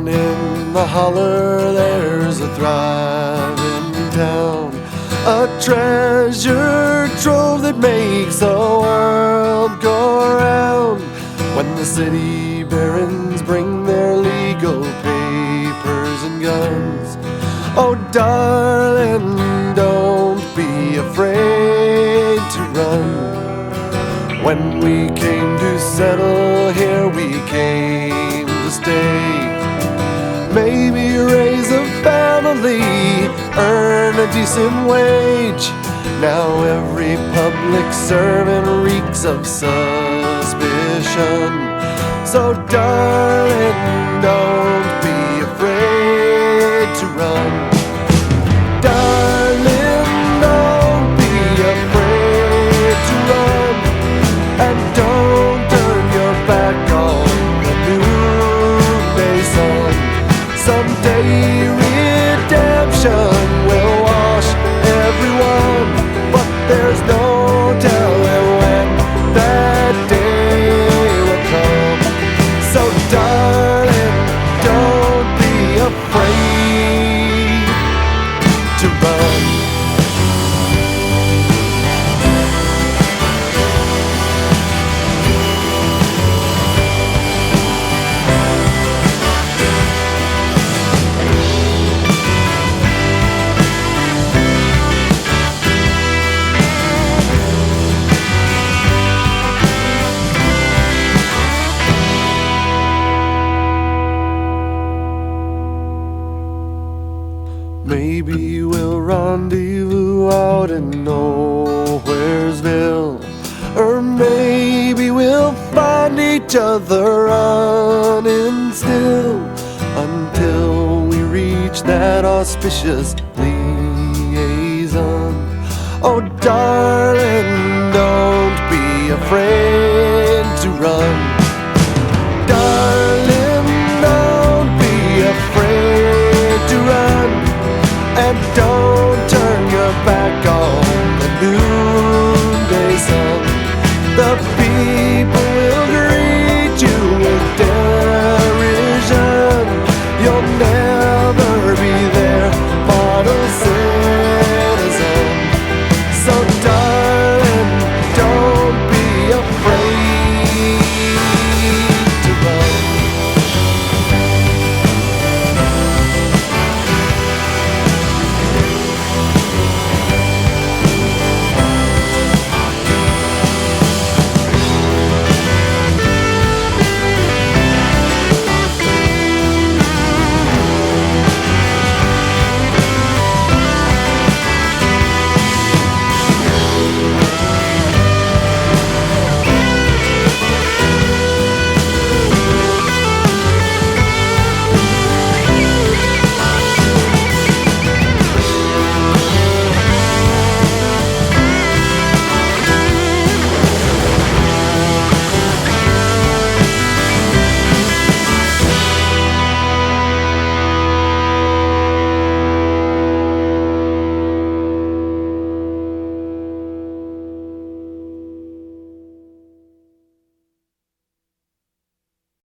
Down in the holler there's a thriving town, a treasure trove that makes the world go round. When the city barons bring their legal papers and guns, oh darling, don't be afraid to run. When we came to settle here, we came to stay. Maybe raise a family, earn a decent wage. Now every public servant reeks of suspicion. So darling, don't be afraid to run. Darling, don't be afraid to run. And don't turn your back on the noonday sun. Someday redemption will wash everyone, but there's no telling when that day will come. So darling, don't be afraid to run. Maybe we'll rendezvous out in Nowheresville, or maybe we'll find each other running still, until we reach that auspicious liaison. Oh darling, don't be afraid